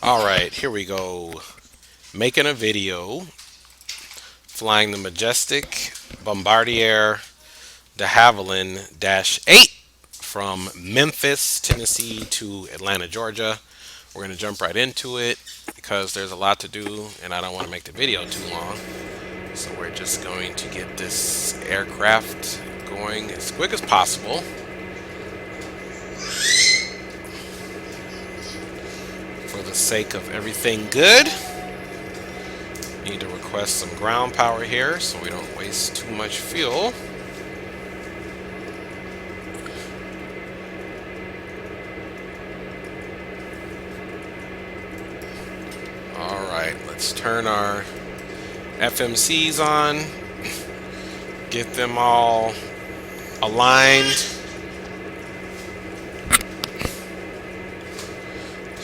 Alright, here we go. Making a video flying the Majestic Bombardier de Havilland Dash 8 from Memphis, Tennessee to Atlanta, Georgia. We're going to jump right into it because there's a lot to do and I don't want to make the video too long. So we're just going to get this aircraft going as quick as possible. For the sake of everything good, need to request some ground power here so we don't waste too much fuel. Alright, let's turn our FMCs on, get them all aligned.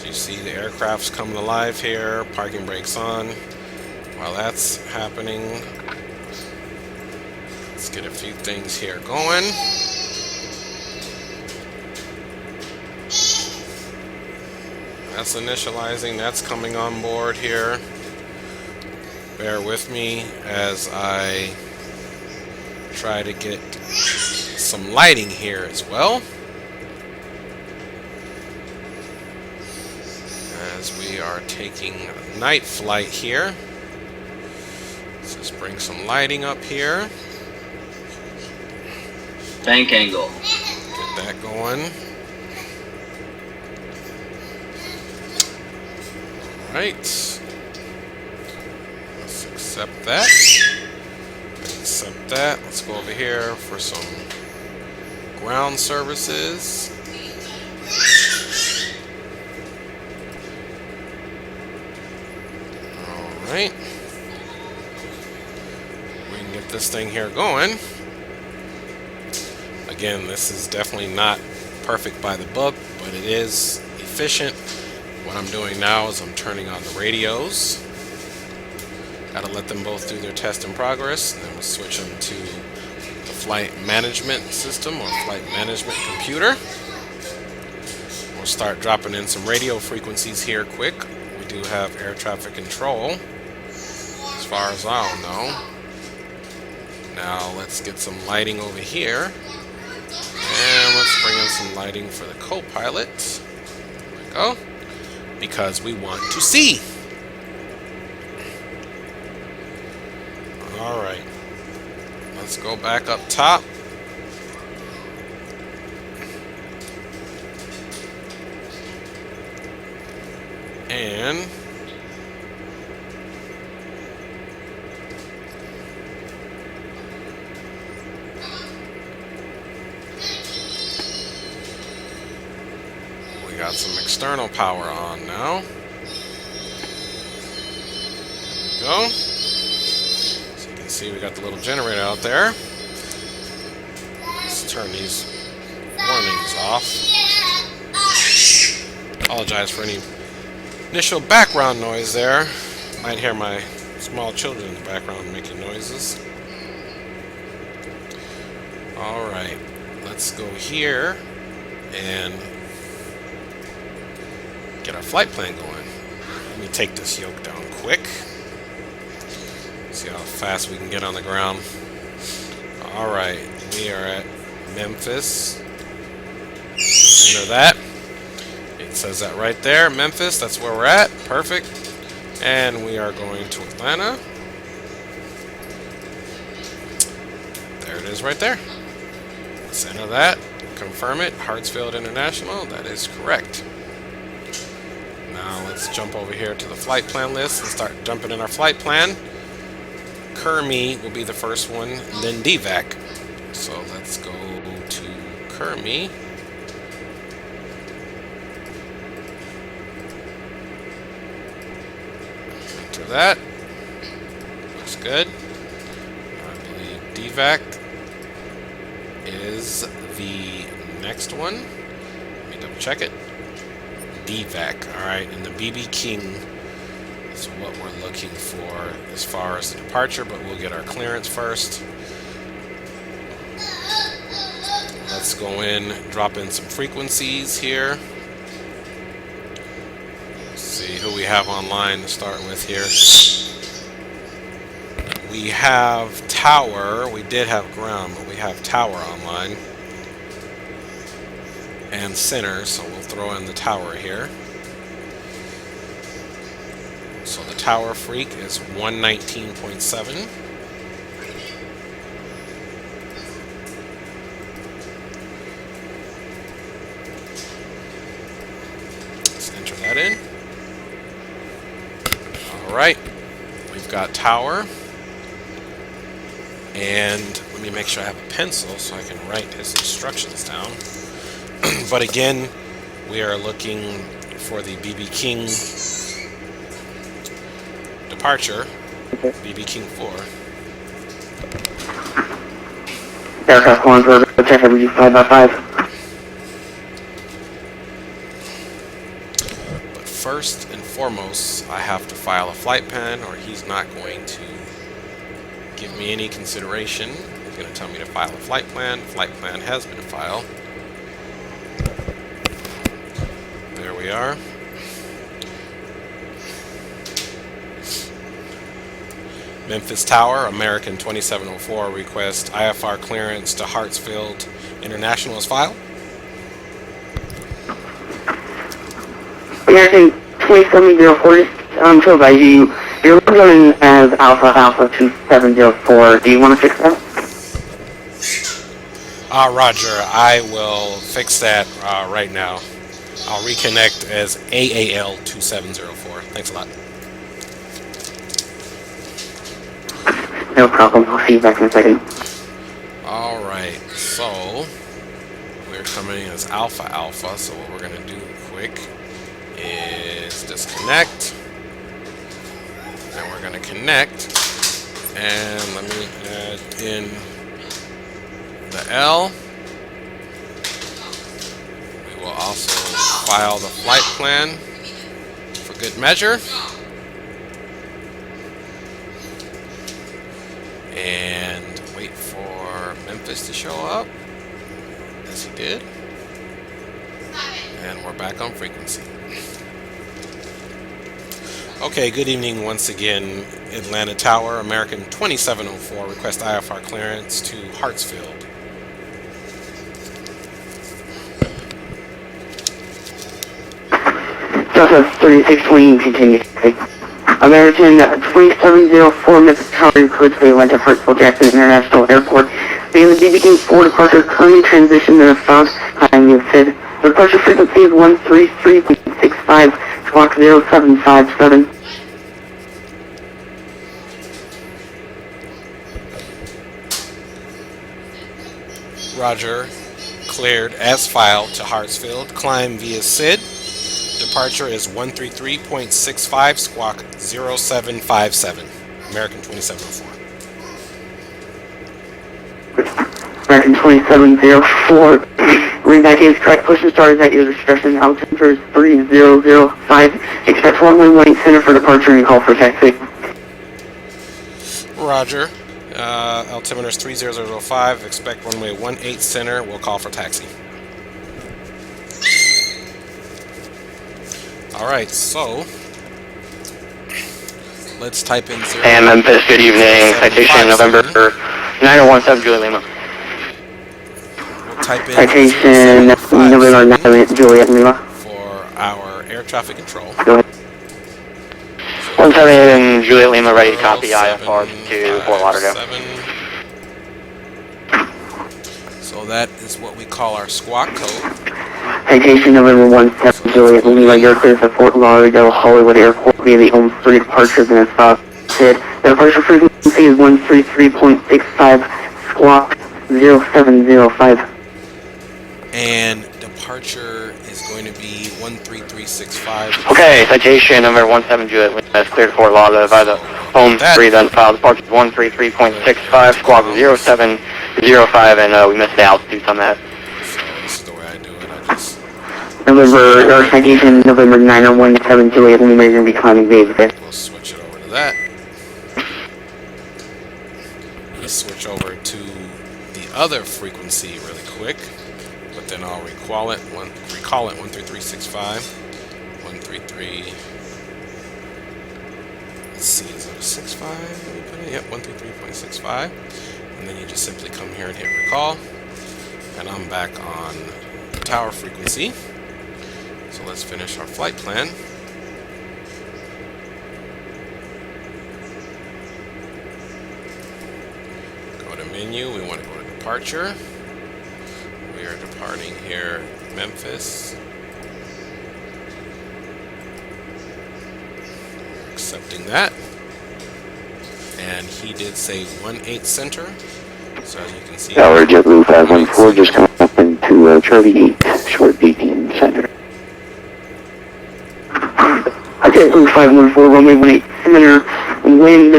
You see the aircraft's coming alive here, parking brakes on. While that's happening, let's get a few things here going. That's initializing, that's coming on board here. Bear with me as I try to get some lighting here as well. As we are taking a night flight here. Let's just bring some lighting up here. Bank angle. Get that going. Alright. Let's accept that. Accept that. Let's go over here for some ground services. Alright. We can get this thing here going. Again, this is definitely not perfect by the book, but it is efficient. What I'm doing now is I'm turning on the radios. Gotta let them both do their test in progress, and then we'll switch them to the flight management system or flight management computer. We'll start dropping in some radio frequencies here quick. We do have air traffic control, as far as I know. Now let's get some lighting over here. And let's bring in some lighting for the co-pilot. There we go. Because we want to see. Alright. Let's go back up top. And we got some external power on now. There we go. So you can see we got the little generator out there. Let's turn these warnings off. Apologize for any initial background noise there. Might hear my small children in the background making noises. Alright, let's go here and get our flight plan going. Let me take this yoke down quick. See how fast we can get on the ground. Alright, we are at Memphis. Enter that. It says that right there, Memphis, that's where we're at. Perfect. And we are going to Atlanta. There it is right there. Let's enter that. Confirm it. Hartsford International. That is correct. Now let's jump over here to the flight plan list and start jumping in our flight plan. KMEM will be the first one, and then DVAC. So let's go to KMEM. Enter that. Looks good. I believe DVAC is the next one. Let me double check it. DVAC. Alright, and the BB King is what we're looking for as far as the departure, but we'll get our clearance first. Let's go in, drop in some frequencies here. see who we have online to start with here. We have Tower. We did have ground, but we have Tower online. And Center, so we'll throw in the Tower here. So the Tower Freak is 119.7. Let's enter that in. All right, we've got Tower. And let me make sure I have a pencil so I can write his instructions down. But again, we are looking for the BB King departure, BB King 4. Aircraft 1 for check every 5x5. But first and foremost, I have to file a flight plan, or he's not going to give me any consideration. He's going to tell me to file a flight plan. Flight plan has been filed. There we are. Memphis Tower, American 2704, request IFR clearance to Hartsford International is filed. American 2704, to advise you, you're running as Alpha 2704. Do you want to fix that? Roger, I will fix that right now. I'll reconnect as AAL 2704. Thanks a lot. No problem. I'll see you back in a second. All right, so we're coming as Alpha. So what we're going to do quick is disconnect. Then we're going to connect. And let me add in the L. We will also file the flight plan for good measure. And wait for Memphis to show up, as he did. And we're back on frequency. Okay, good evening once again, Atlanta Tower, American 2704, request IFR clearance to Hartsfield. Joseph 3620, continue. American 2704, Memphis Tower, request for Atlanta Hartsfield Jackson International Airport. Being the BB King 4 departure, currently transition to the south time you said. The departure frequency is 133.65, squawk 0757. Roger, cleared as filed to Hartsfield. Climb via SID. Departure is 133.65, squawk 0757. American 2704. American 2704. Ring back is correct. Push and start is at your discretion. Altimeter is 3005. Expect runway 18 center for departure and call for taxi. Roger. Altimeter is 3005. Expect runway 18 center. We'll call for taxi. Alright, so let's type in 0. And Memphis, good evening. Citation November 9017 Juliet Lima. We'll type in Citation November 9 Juliet Lima. for our air traffic control. Go ahead. 17 Juliet Lima, ready to copy IFR to Fort Lauderdale. So that is what we call our squawk code. Citation November 17 Juliet Lima, you're clear for Fort Lauderdale Hollywood Airport via the Elm Street departures and SID. The departure frequency is 133.65, squawk 0705. And departure is going to be 13365. Okay, citation number 17 Juliet Lima is cleared for Lauderdale via the Home Street then filed. Departure 133.65, squawk 0705, and we missed the altitudes on that. So this is the way I do it. I just November, citation November 9017 Juliet Lima, you're going to be climbing via we'll switch it over to that. Let's switch over to the other frequency really quick. But then I'll recall it 13365, 13365. let's see, is it a 65 that we put in? Yep, 123.65. And then you just simply come here and hit recall. And I'm back on tower frequency. So let's finish our flight plan. Go to menu, we want to go to departure. We are departing here Memphis. Accepting that. And he did say 18 center. So as you can see, Tower JetBlue 514 just come up into Charlie 8, short 18 center. JetBlue 514, runway 18 center, wind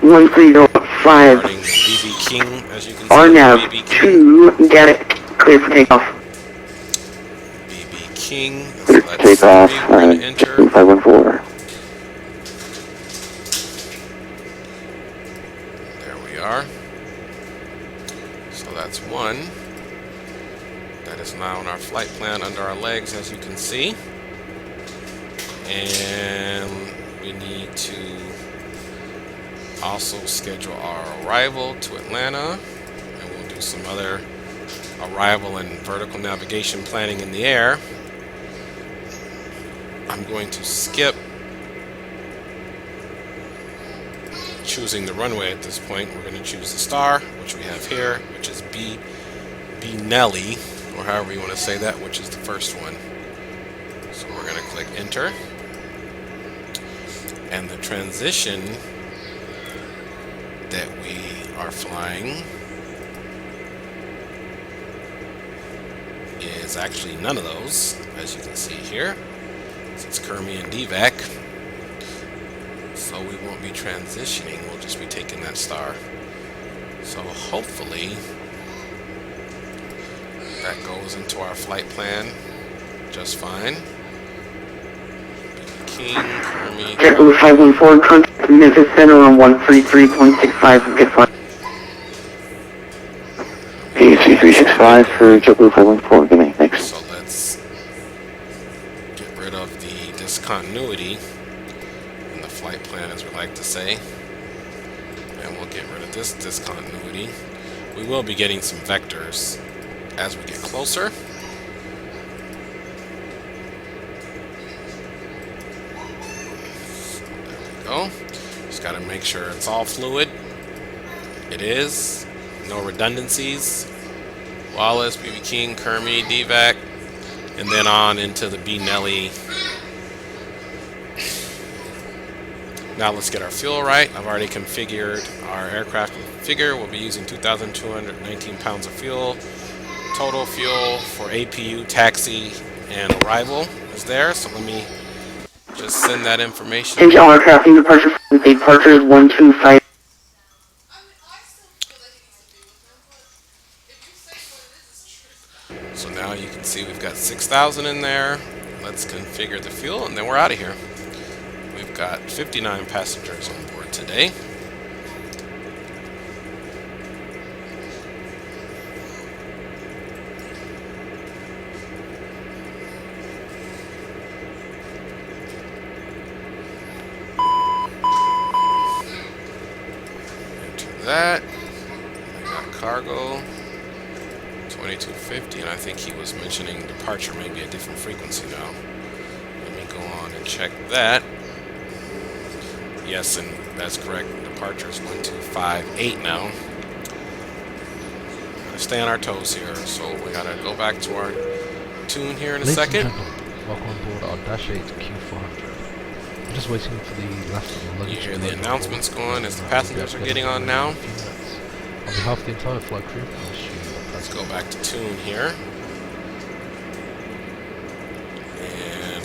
1305. BB King, as you can see, RNAV BB King. 2, get it, clear for takeoff. BB King, Clear so for that's takeoff, 3, we're going to enter. JetBlue 514. There we are. So that's 1. That is now on our flight plan under our legs, as you can see. And we need to also schedule our arrival to Atlanta. And we'll do some other arrival and vertical navigation planning in the air. I'm going to skip choosing the runway at this point. We're going to choose the star, which we have here, which is B Nelly, or however you want to say that, which is the first one. So we're going to click enter. And the transition that we are flying is actually none of those, as you can see here. So it's Kermi and DVAC. So we won't be transitioning, we'll just be taking that star. So hopefully that goes into our flight plan just fine. King, Kermi. JetBlue 514, contact Memphis Center on 133.65, get flight. AC365 for JetBlue 514, give me, thanks. So let's get rid of the discontinuity in the flight plan, as we like to say. And we'll get rid of this discontinuity. We will be getting some vectors as we get closer. Go. Just got to make sure it's all fluid. It is. No redundancies. Wallace, BB King, Kermi, DVAC, and then on into the B Nelly. Now let's get our fuel right. I've already configured our aircraft configure. We'll be using 2,219 pounds of fuel. Total fuel for APU, taxi, and arrival is there. So let me just send that information. Change all aircraft in departure is 125. So now you can see we've got 6,000 in there. Let's configure the fuel and then we're out of here. We've got 59 passengers on board today. That I got cargo 2250, and I think he was mentioning departure may be a different frequency now. Let me go on and check that. Yes, and that's correct. Departure is 1258 now. Gotta stay on our toes here, so we gotta go back to our tune here in a second. Ladies and gentlemen, welcome on board our Dash 8 Q400. I'm just waiting for the last of the luggage. You hear the announcements going as the passengers are getting on now. On behalf of the entire flight crew, I wish you Let's go back to tune here. And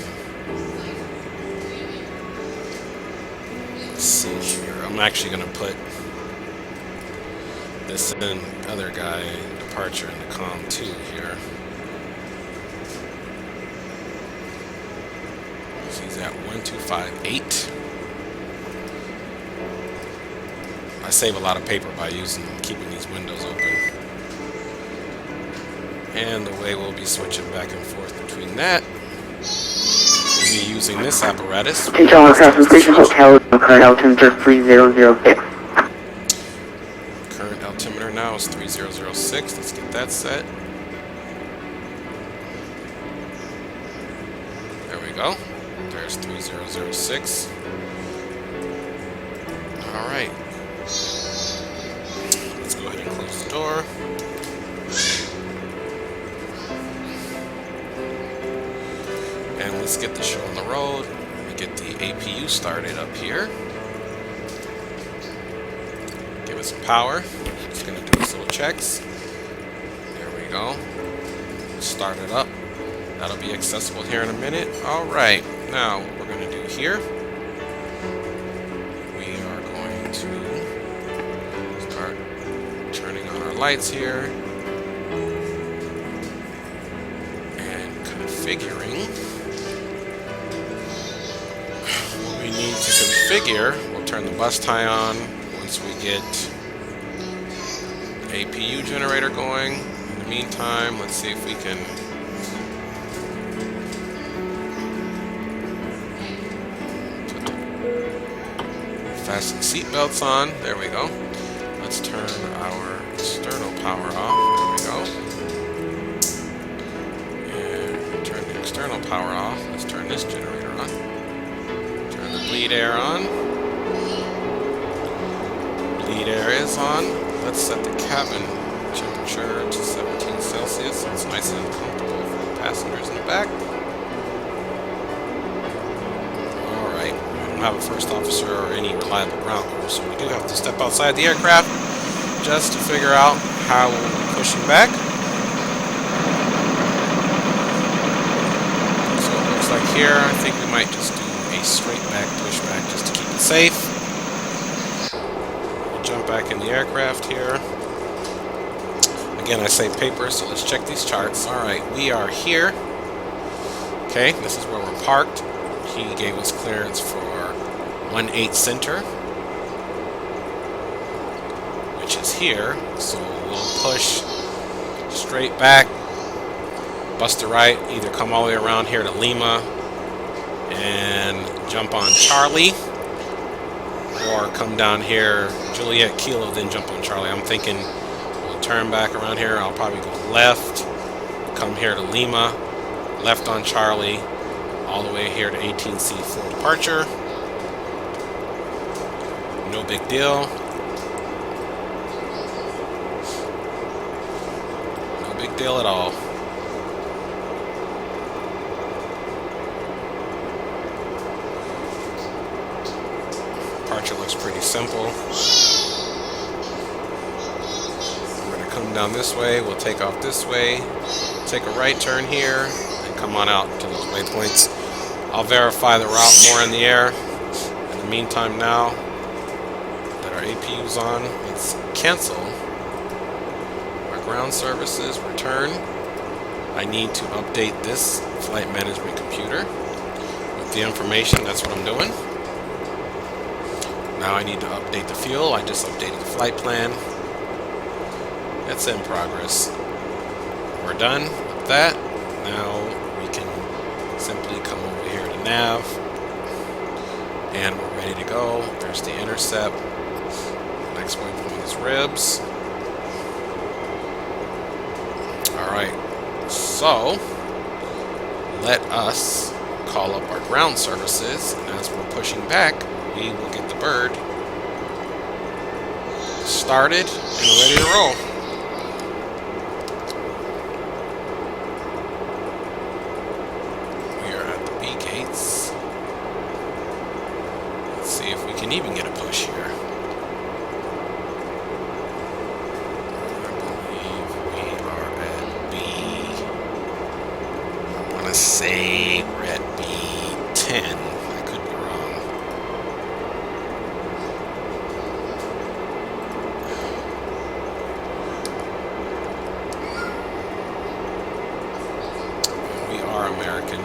let's see here. I'm actually going to put this in other guy departure in the COM 2 here. So he's at 1258. I save a lot of paper by keeping these windows open. And the way we'll be switching back and forth between that, we'll be using this apparatus. Change all aircraft in station hotel, current altimeter 3006. Current altimeter now is 3006. Let's get that set. There we go. There's 3006. Alright. Let's go ahead and close the door. And let's get the show on the road. Let me get the APU started up here. Give it some power. It's going to do its little checks. There we go. Start it up. That'll be accessible here in a minute. Alright, now what we're going to do here, we are going to start turning on our lights here and configuring. What we need to configure, we'll turn the bus tie on once we get APU generator going. In the meantime, let's see if we can fasten seatbelts on. There we go. Let's turn our external power off. There we go. And turn the external power off. Let's turn this generator on. Turn the bleed air on. Bleed air is on. Let's set the cabin temperature to 17 Celsius. So it's nice and comfortable for the passengers in the back. Have a first officer or any reliable ground crew, so we do have to step outside the aircraft just to figure out how we'll be pushing back. So it looks like here, I think we might just do a straight back pushback just to keep it safe. We'll jump back in the aircraft here. Again, I say paper, so let's check these charts. Alright, we are here. Okay, this is where we're parked. He gave us clearance for 18 center, which is here, so we'll push straight back, bust to right, either come all the way around here to Lima and jump on Charlie, or come down here Juliet Kilo, then jump on Charlie. I'm thinking we'll turn back around here. I'll probably go left, come here to Lima, left on Charlie, all the way here to 18C for departure. No big deal. No big deal at all. Departure looks pretty simple. We're going to come down this way. We'll take off this way. Take a right turn here and come on out to those waypoints. I'll verify the route more in the air. In the meantime now, our APU's on, let's cancel our ground services, return. I need to update this flight management computer with the information. That's what I'm doing. Now I need to update the fuel. I just updated the flight plan. It's in progress. We're done with that. Now we can simply come over here to nav and we're ready to go. There's the intercept. Next waypoint is ribs. Alright, so let us call up our ground services, and as we're pushing back, we will get the bird started and ready to roll. We are at the B gates. Let's see if we can even get a push here. Say we're at B10. I could be wrong. We are American.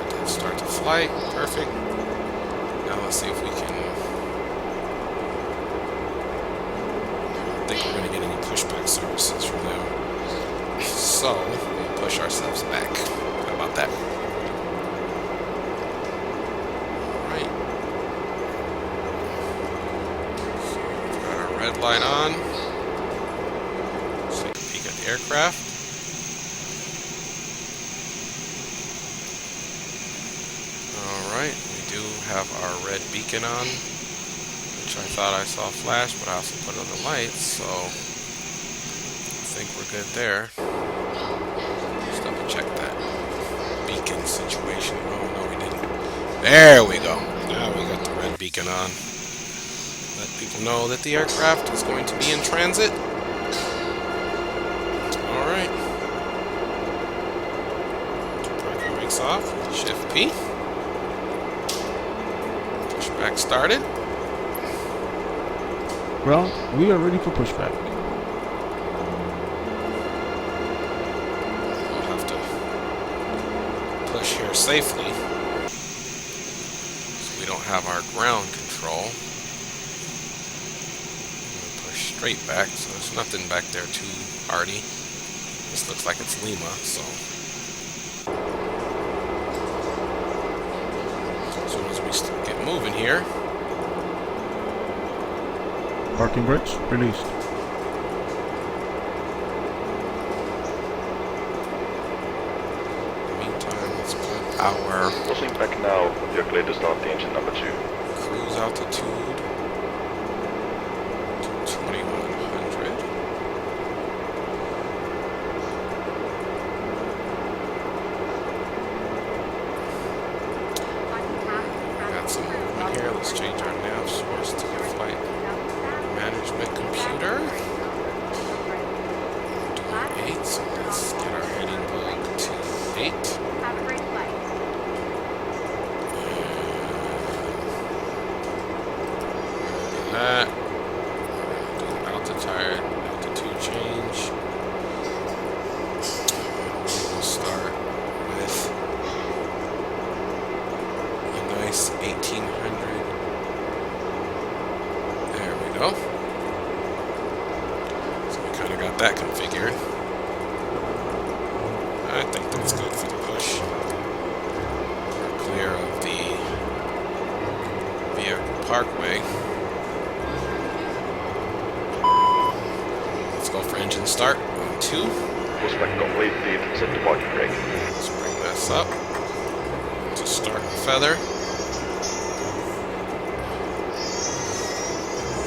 I did start the flight. Perfect. Now let's see if we can. I don't think we're going to get any pushback services from them. So, we'll push ourselves back. How about that? light on. Let's take a peek at the aircraft. Alright, we do have our red beacon on, which I thought I saw flash, but I also put on the lights, so I think we're good there. Just double check that beacon situation. Oh, no, we didn't. There we go. Now we got the red beacon on. Let people know that the aircraft is going to be in transit. Alright. Parking brakes off. Shift P. Pushback started. Well, we are ready for pushback. We'll have to push here safely. So we don't have our ground control. Push straight back, so there's nothing back there too hardy. This looks like it's Lima, so. As soon as we get moving here. Parking brakes released. Meantime, let's put our Crossing back now, you're clear to start the engine number 2. cruise altitude to 2100. Got some movement here. Let's change our nav source to the flight management computer. Doing 8, so let's get our heading going to 8. Have a great flight. That. Do altitude change. We'll start with a nice 1800. There we go. So we kind of got that configured. I think that's good for the push. We're clear of the vehicle parkway. Let's go for engine start on 2. Pushback completed, set the parking brake. Let's bring this up to start and feather.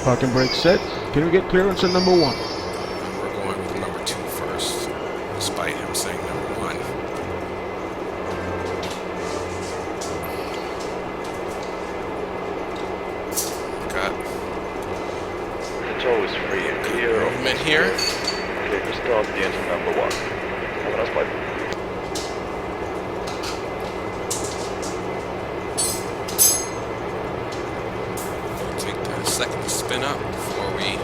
Parking brakes set. Can we get clearance at number 1? And we're going with number 2 first, despite him saying number 1. Got Control is free and clear of movement here. Clear to start the engine number 1. Have a nice flight. Take that a second to spin up before we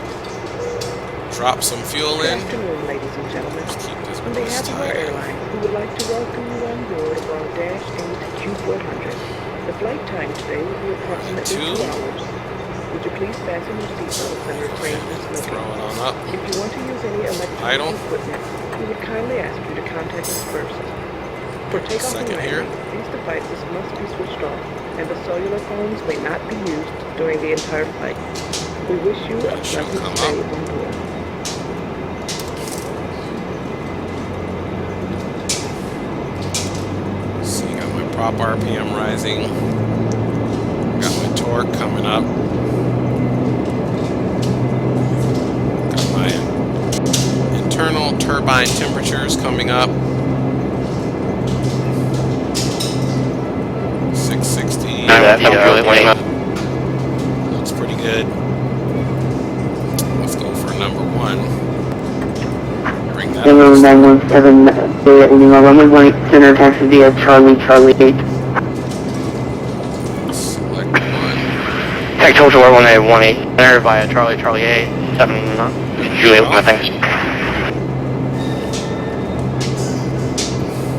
drop some fuel Good in. afternoon, ladies and gentlemen. Let's keep this On boost behalf of our tight. airline, we would like to welcome you on board of our Dash 8 Q400. The flight time today will be approximately 2 hours. Would you please fasten your seatbelts and refrain from Throw smoking? it on up. If you want to use any electronic Idle. equipment, we would kindly ask you to contact us first. For takeoff and Second here. landing, these devices must be switched off, and the cellular phones may not be used during the entire flight. We wish you a Should pleasant come stay up. on board. See, got my prop RPM rising. Got my torque coming up. Got my internal turbine temperatures coming up. 660. Looks pretty good. Let's go for number 1. Bring that Hello, up. 917, Lima, runway 18, center taxi via Charlie 8. Select 1. Tech Total 1818, enter via Charlie 8, 7, Juliet, my thanks.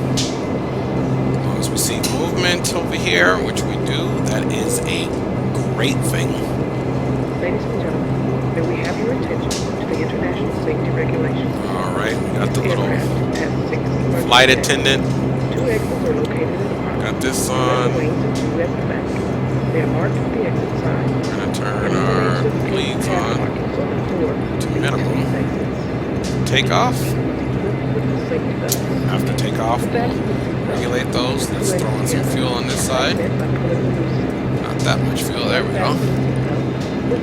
As long as we see movement over here, which we do, that is a great thing. Ladies and gentlemen, may we have your attention to the international safety regulations. Alright, we got the little Aircraft has 6 emergency flight exits. attendant. 2 exits are located in the front. Got this One on. wings and 2 at the back. They are marked with the exit sign. We're going to turn our leads on to minimum. Takeoff. After takeoff, we'll regulate those. Let's throw in some fuel on this side. Not that much fuel. There we go.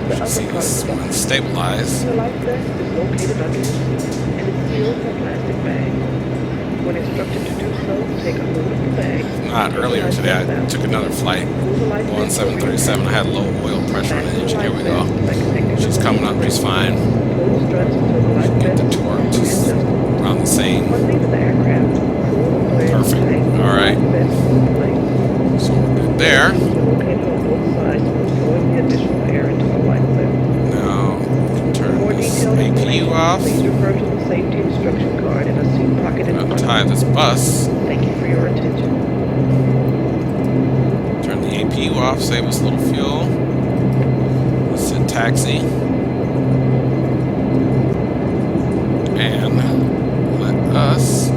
You should see this one stabilize. The life vest is located under your seat and is sealed in a plastic bag. When instructed to do so, take a hold of the bag. Not earlier today, I took another flight. On 737, I had low oil pressure on the engine. Here we go. She's coming up just fine. Should get the torque just around the same. Perfect. All right. So we're good there. Now we can turn this APU off. Please refer to the safety instruction card in a seat pocket in front of you. Tie this bus. Thank you for your attention. Turn the APU off, save us a little fuel. Let's hit taxi. And let us...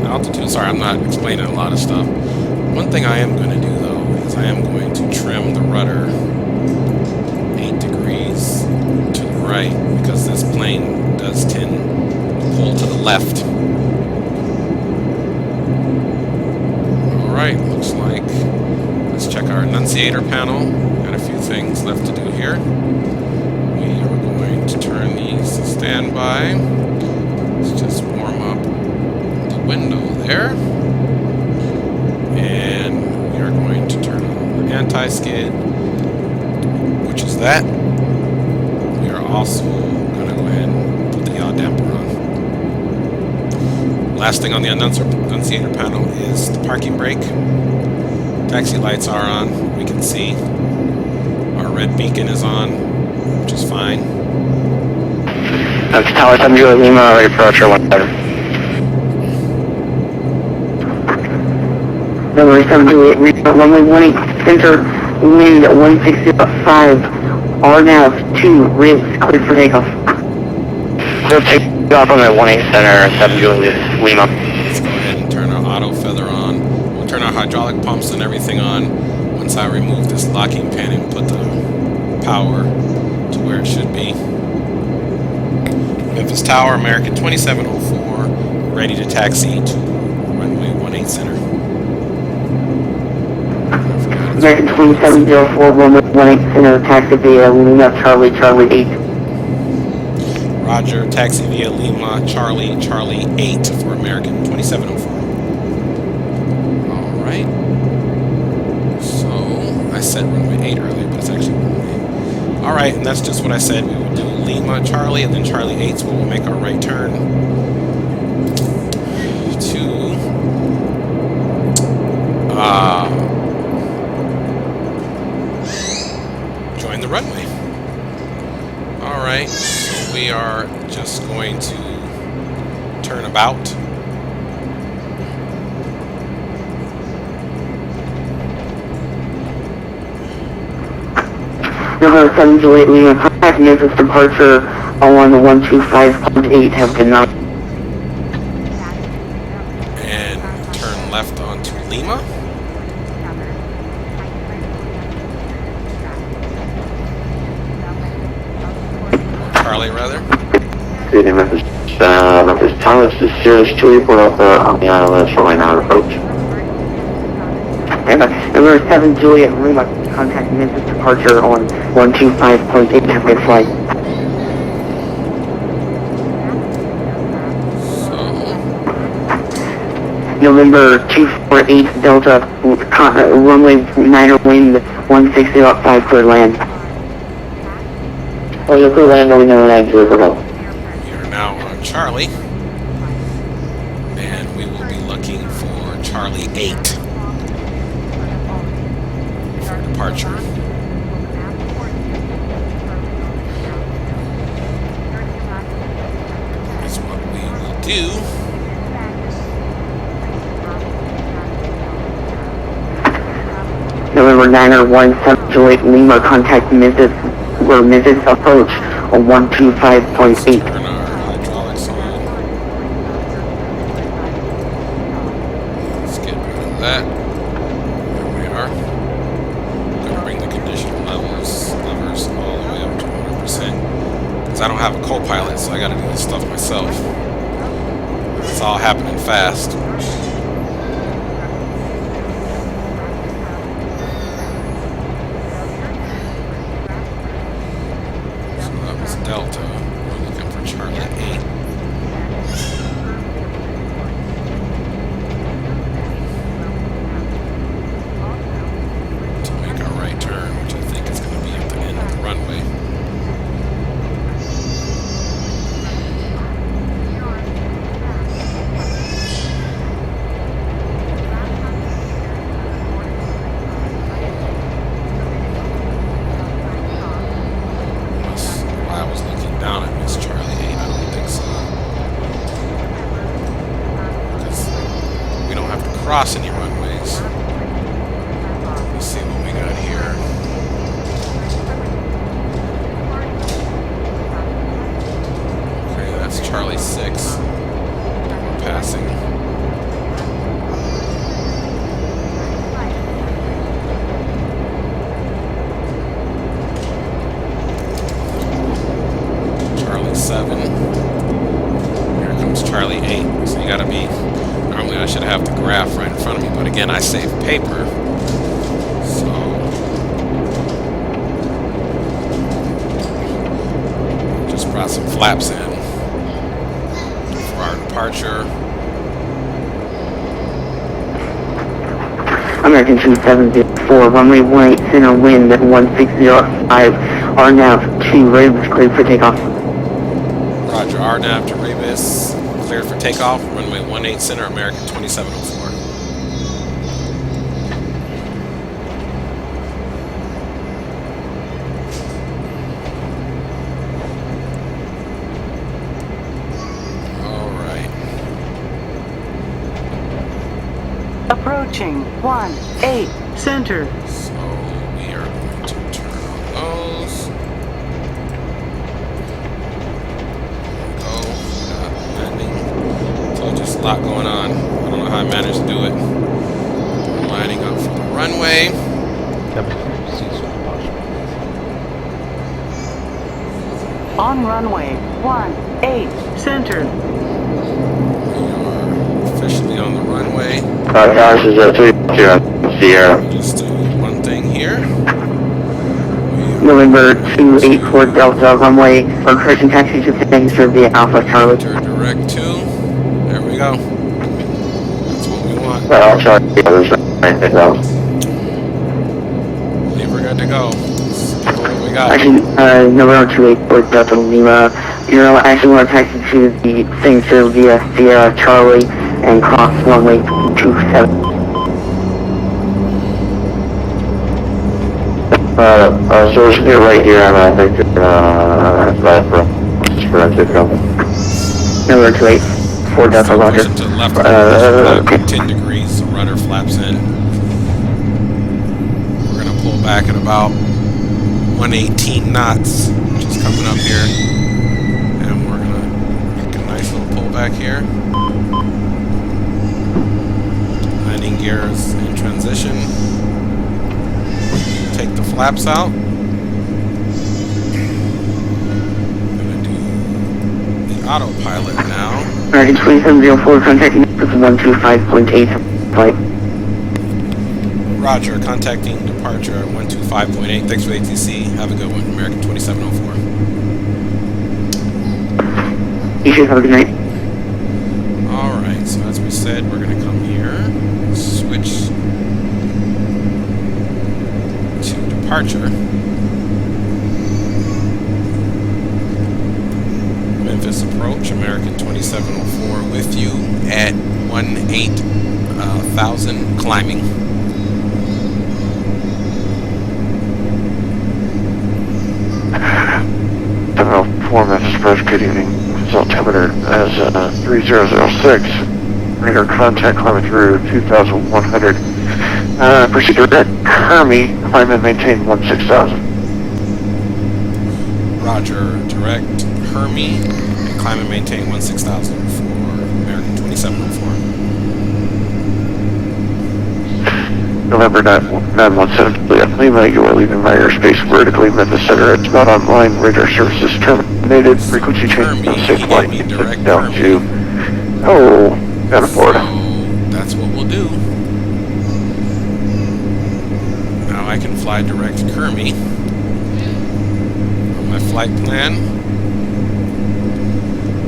altitude, sorry, I'm not explaining a lot of stuff. One thing I am going to do, though, is I am going to trim the rudder 8 degrees to the right, because this plane does tend to pull to the left. Alright, looks like, let's check our annunciator panel. Got a few things left to do here. We are going to turn these to standby. Let's just warm up the window there. And we are going to turn on the anti-skid, which is that. We are also going to go ahead and put the yaw damper on. Last thing on the annunciator panel is the parking brake. Taxi lights are on. We can see our red beacon is on, which is fine. That's Tower 7 Juliet Lima, ready for approach 17. Runway 7 Juliet Lima, runway 18 center, wind 160.5, RNAV 2, ribs, cleared for takeoff. Clear takeoff on the 18 center, 7 Juliet Lima. Let's go ahead and turn our auto feather on. We'll turn our hydraulic pumps and everything on once I remove this locking pin and put the power to where it should be. Memphis Tower, American 2704, ready to taxi to runway 18 center. American 2704, runway 18 center, taxi via Lima, Charlie, Charlie 8. Roger, taxi via Lima, Charlie, Charlie 8 for American 2704. Alright. So, I said runway 8 earlier, but it's actually runway 8. Alright, and that's just what I said. We would do Lima, Charlie, and then Charlie 8's where we'll make our right turn to join the runway. Alright, so we are just going to turn about. Number 7 Juliet Lima, contact Memphis departure on the 125.8 have been knocked. And turn left onto Lima. Charlie, rather. City Memphis, Memphis Thomas is Sirius 2, we're up on the ILS for right now approach. Number 7 Juliet Lima, contact Memphis departure on 125.8 have been flight. November 248 Delta, runway 9er wind 160.5 clear land. Oh, you clear land, we know that We are now on Charlie, and we will be looking for Charlie 8 for departure. That's what we will do. November 9er 17 Juliet Lima, contact Memphis, where Memphis approach on 125.8. Turn our hydraulics on. Let's get rid of that. It's all happening fast. So that was Delta. We're looking for Charlie 8. To make our right turn, which I think is going to be at the end of the runway. While I was looking down at Miss Charlie 8, I don't think so. Because we don't have to cross any runways. Let's see what we got here. Okay, that's Charlie 6. We're passing. Charlie 7. Here comes Charlie 8. So you gotta be. Normally I should have the graph right in front of me, but again I save paper. So just brought some flaps in for our departure. American 2704, runway 18 center, wind at 1605, RNAV 2, ready to clear for takeoff. Roger, RNAV to Rebus, cleared for takeoff, runway 18 center, American 2704. Alright. Approaching 18 center. So we are going to turn on those. Go. Got landing. So just a lot going on. I don't know how I managed to do it. We're lining up for the runway. Cabin crew, cease for departure. On runway 18 center. We are officially on the runway. This is 3 Sierra. Just do one thing here. November 284 Delta, runway for correction taxi to Fenster via Alpha Charlie. Enter direct 2. There we go. That's what we want. Well, sorry. I believe we're good to go. Let's give it what we got. Actually, November 284 Delta Lima, you're actually want to taxi to the Fenster via Sierra Charlie and cross runway 27. So it's near right here, and I think, for takeoff. November 284 Delta, roger. Pushing to the left, Okay. 10 degrees, the rudder flaps in. We're going to pull back at about 118 knots, which is coming up here. And we're going to make a nice little pullback here. Landing gears in transition. Take the flaps out. I'm going to do the autopilot now. American 2704, contacting Memphis 125.8 flight. Roger, contacting departure at 125.8. Thanks for the ATC. Have a good one, American 2704. You should have a good night. Alright, so as we said, we're going to come here, switch to departure. Memphis approach, American 2704 with you at 18,000 climbing. Four Memphis approach, good evening. Altimeter as 3006. Radar contact climbing through 2,100. Proceed to direct Hermie, climb and maintain 16,000. Roger, direct Hermie and climb and maintain 16,000 for American 2704. November 917, Lima, you are leaving my airspace vertically, Memphis Center. It's not online. Radar services terminated. Frequency change on safe flight. Down to Oh, got a board. So that's what we'll do. Now I can fly direct Kermie on my flight plan.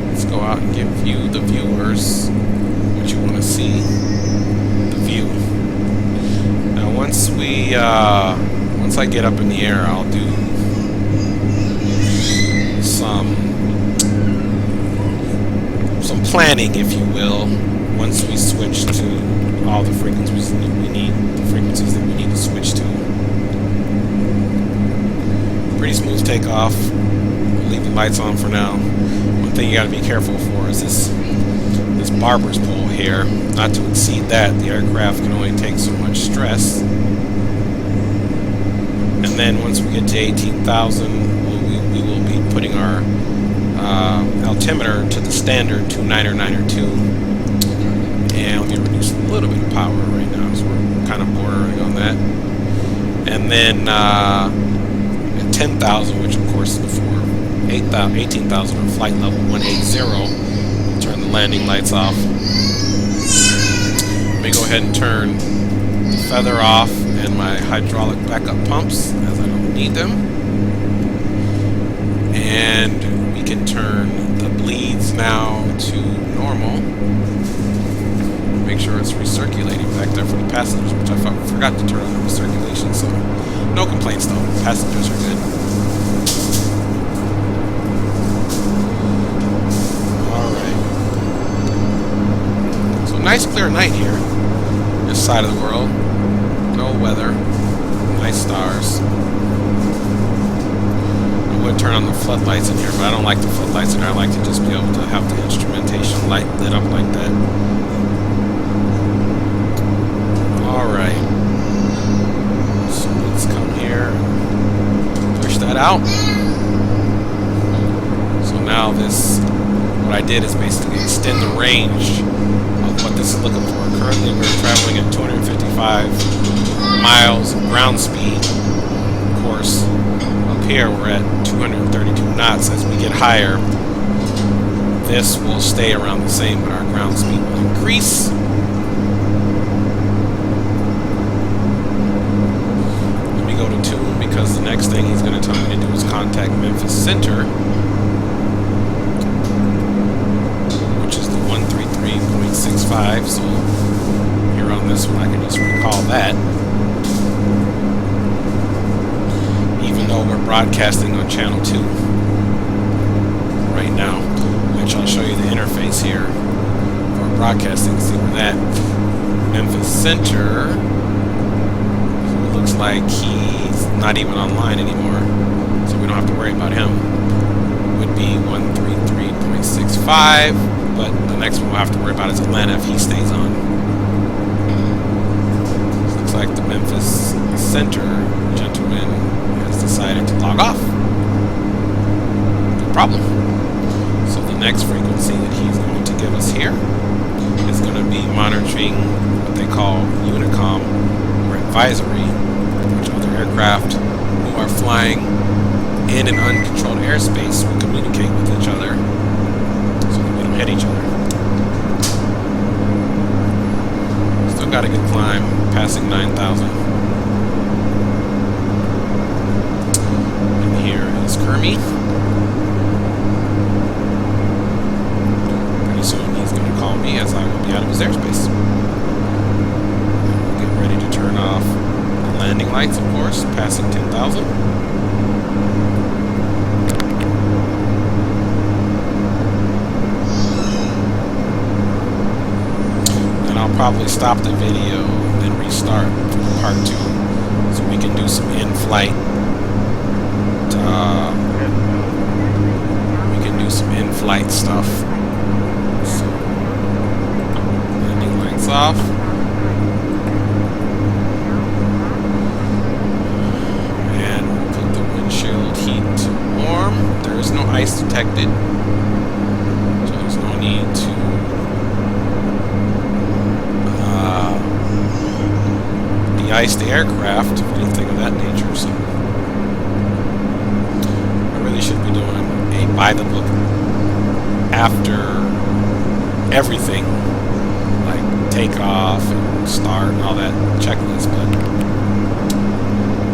Let's go out and give you, the viewers, what you want to see. The view. Now once I get up in the air, I'll do some planning, if you will, once we switch to all the frequencies that we need, to switch to. Pretty smooth takeoff. We'll leave the lights on for now. One thing you got to be careful for is this barber's pole here. Not to exceed that. The aircraft can only take so much stress. And then once we get to 18,000, we will be putting our altimeter to the standard 2992, and let me reduce a little bit of power right now, so we're kind of bordering on that. And then at 10,000, which of course is before 18,000 on flight level 180, we'll turn the landing lights off. Let me go ahead and turn the feather off and my hydraulic backup pumps, as I don't need them. And we can turn the bleeds now to normal. Make sure it's recirculating back there for the passengers, which I forgot to turn on the recirculation, so no complaints though. Passengers are good. Alright. So nice clear night here. This side of the world. No weather. Nice stars. I would turn on the floodlights in here, but I don't like the floodlights in here. I like to just be able to have the instrumentation light lit up like that. Alright. So let's come here and push that out. So now what I did is basically extend the range of what this is looking for. Currently we're traveling at 255 miles of ground speed. Of course, up here we're at 232 knots. As we get higher, this will stay around the same, but our ground speed will increase. Let me go to tune, because the next thing he's going to tell me to do is contact Memphis Center, which is the 133.65. So here on this one I can just recall that. Even though we're broadcasting on channel 2 right now, which I'll show you the interface here for broadcasting. See where that Memphis Center, it looks like he's not even online anymore, so we don't have to worry about him. Would be 133.65, but the next one we'll have to worry about is Atlanta if he stays on. So looks like the Memphis Center gentleman has decided to log off. No problem. So the next frequency that he's going to give us here is going to be monitoring what they call Unicom, or advisory, which other aircraft who are flying in an uncontrolled airspace will communicate with each other so that we don't hit each other. Still got a good climb, passing 9,000. And here is Kermie. Pretty soon he's going to call me, as I will be out of his airspace. We'll get ready to turn off the landing lights, of course, passing 10,000. Probably stop the video and then restart for part 2, so we can do some in-flight stuff. So, landing lights off, and put the windshield heat to warm. There is no ice detected, so there's no need to de-ice the aircraft, anything of that nature. So I really should be doing a by the book after everything, like takeoff and start and all that checklist, but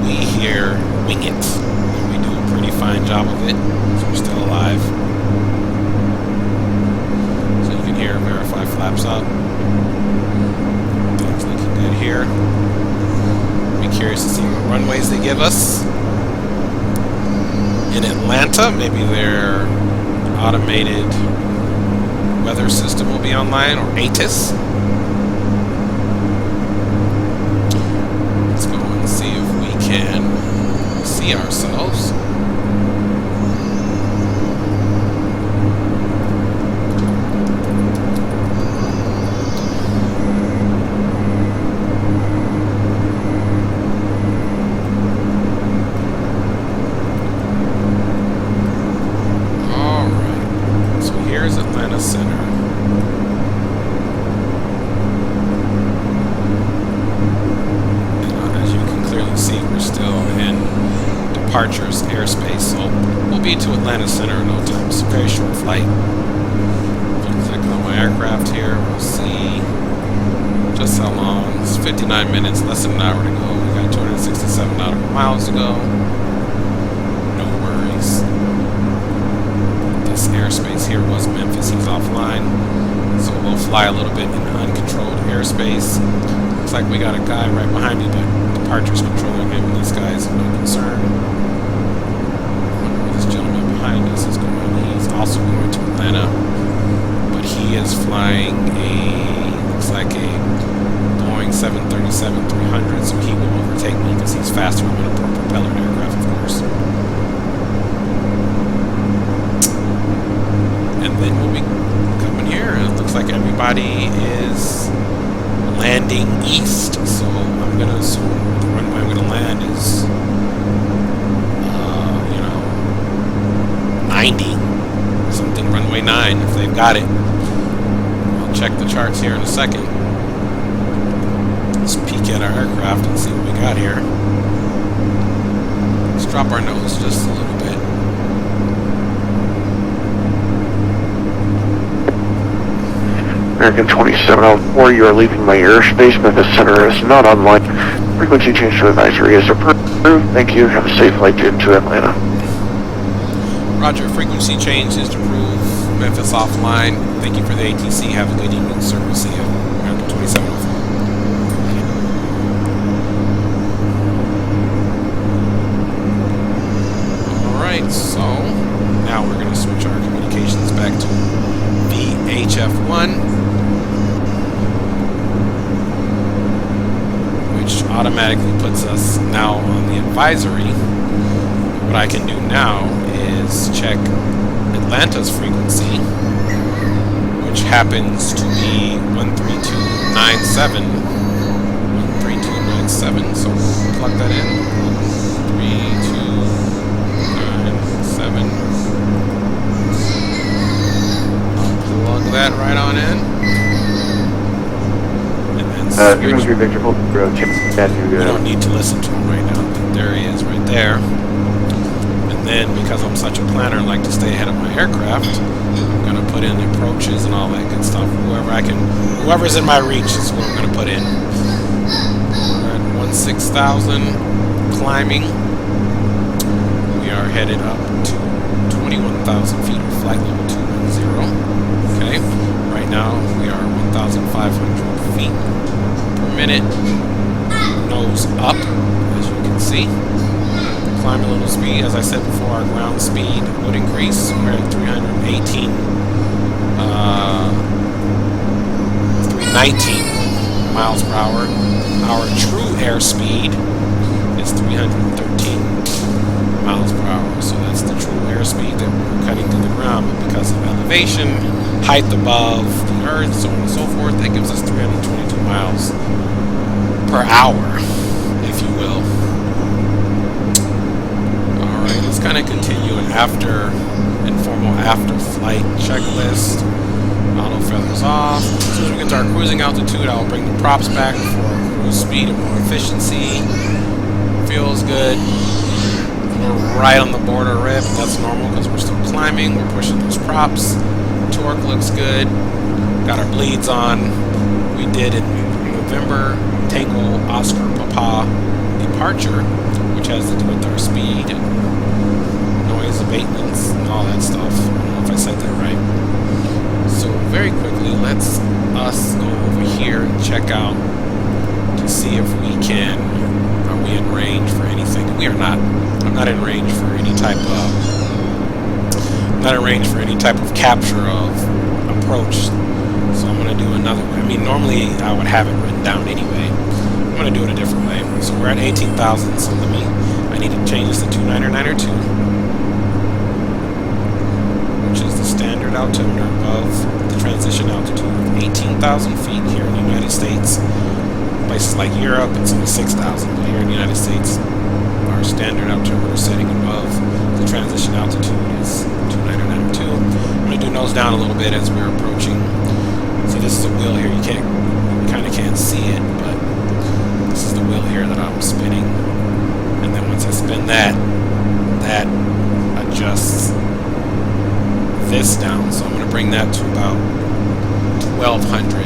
we here wing it, and we do a pretty fine job of it, so we're still alive. So you can hear verify flaps up. Things looking good here. Be curious to see what runways they give us. In Atlanta, maybe their automated weather system will be online, or ATIS. Let's go and see if we can see ourselves. Departures airspace, so we'll be to Atlanta Center in no time. It's a very short flight. If you click on my aircraft here, we'll see just how long. It's 59 minutes, less than an hour to go. We got 267 nautical miles to go. No worries. This airspace here was Memphis. He's offline, so we'll fly a little bit in uncontrolled airspace. Looks like we got a guy right behind me, but departures controlling him, and this guy is no concern. This gentleman behind us is going. He's also going to Atlanta, but he is flying looks like a Boeing 737-300, so he will overtake me because he's faster than a propellered aircraft, of course. And then we'll be coming here, and it looks like everybody is landing east, so I'm going to assume the runway I'm going to land is 90, something runway 9 if they've got it. I'll check the charts here in a second. Let's peek at our aircraft and see what we got here. Let's drop our nose just a little bit. American 2704, you are leaving my airspace. Memphis Center is not online. Frequency change to advisory is approved. Thank you. Have a safe flight to Atlanta. Roger, frequency change is to prove Memphis offline. Thank you for the ATC. Have a good evening, sir. We'll see you. American 2704. Alright, so now we're going to switch our communications back to VHF1, which automatically puts us now on the advisory. What I can do now is check Atlanta's frequency, which happens to be 13297. 13297, so we'll plug that in. 13297. I'll plug that right on in. And then switch. We don't need to listen to him right now, but there he is right there. Then, because I'm such a planner and like to stay ahead of my aircraft, I'm going to put in approaches and all that good stuff. Whoever's in my reach is what I'm going to put in. We're at 16,000, climbing. We are headed up to 21,000 feet of flight level 210. Okay, right now we are 1,500 feet per minute. Nose up, as you can see. Climb a little speed. As I said before, our ground speed would increase. We're at 319 miles per hour. Our true airspeed is 313 miles per hour. So that's the true airspeed that we're cutting through the ground. But because of elevation, height above the earth, so on and so forth, that gives us 322 miles per hour, if you will. Let's kind of continue an informal after flight checklist. Auto feathers off. As soon as we get to our cruising altitude, I'll bring the props back for cruise speed and more efficiency. Feels good. We're right on the border rip. That's normal because we're still climbing. We're pushing those props. Torque looks good. Got our bleeds on. We did in November Tango Oscar Papa departure, which has to do with our speed and noise abatements and all that stuff. I don't know if I said that right. So very quickly, let's us go over here and check out to see if we can, are we in range for anything? We are not. I'm not in range for any type of, capture of approach. So I'm going to do another way. I mean, normally I would have it written down anyway. I'm going to do it a different way. So we're at 18,000, so I need to change this to 2992, which is the standard altimeter above the transition altitude of 18,000 feet here in the United States. Places like Europe, it's only 6,000, but here in the United States, our standard altimeter setting above the transition altitude is 2992. I'm going to do nose down a little bit as we're approaching. So this is a wheel here. You kind of can't see it, but this is the wheel here that I'm spinning. And then once I spin that adjusts this down. So I'm going to bring that to about 1200.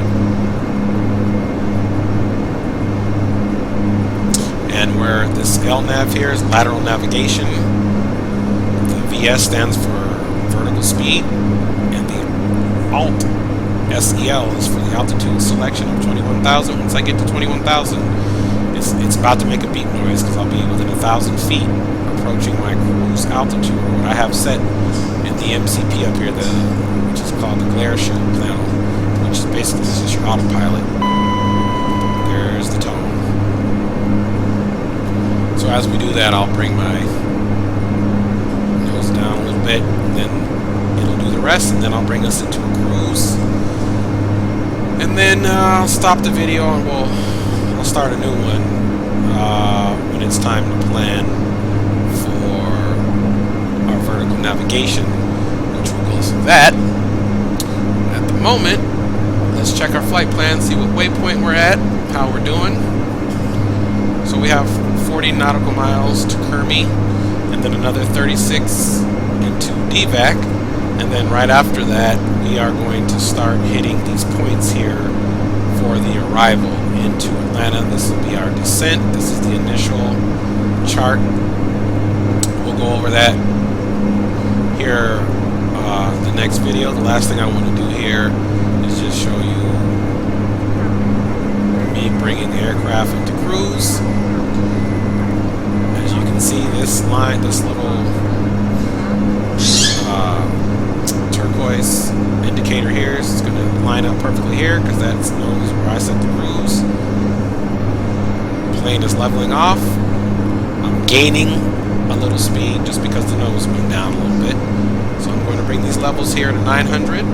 And where this LNAV here is lateral navigation, the VS stands for vertical speed, and the ALT, SEL, is for the altitude selection of 21,000. Once I get to 21,000, it's about to make a beep noise because I'll be within 1,000 feet approaching my cruise altitude, or what I have set in the MCP up here, which is called the glare shield panel, which is basically this is your autopilot. There's the tone. So as we do that, I'll bring my nose down a little bit, and then it'll do the rest, and then I'll bring us into a cruise. And then I'll stop the video and I'll start a new one when it's time to plan for our vertical navigation, which will go through that. At the moment, let's check our flight plan, see what waypoint we're at, how we're doing. So we have 40 nautical miles to Kermi, and then another 36 into DVAC, and then right after that we are going to start hitting these points here for the arrival into Atlanta. This will be our descent. This is the initial chart. We'll go over that here the next video. The last thing I want to do here is just show you me bringing the aircraft into cruise. As you can see, this line, this little turquoise indicator here is going to line up perfectly here because that knows where I set the cruise. Plane is leveling off. I'm gaining a little speed just because the nose went down a little bit. So I'm going to bring these levels here to 900.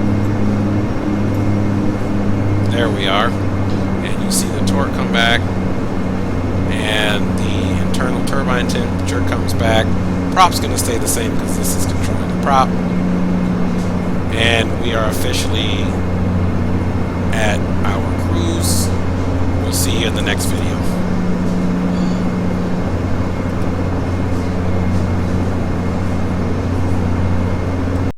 There we are. And you see the torque come back, and the internal turbine temperature comes back. Prop's going to stay the same because this is controlling the prop. And we are officially at our cruise. We'll see you in the next video.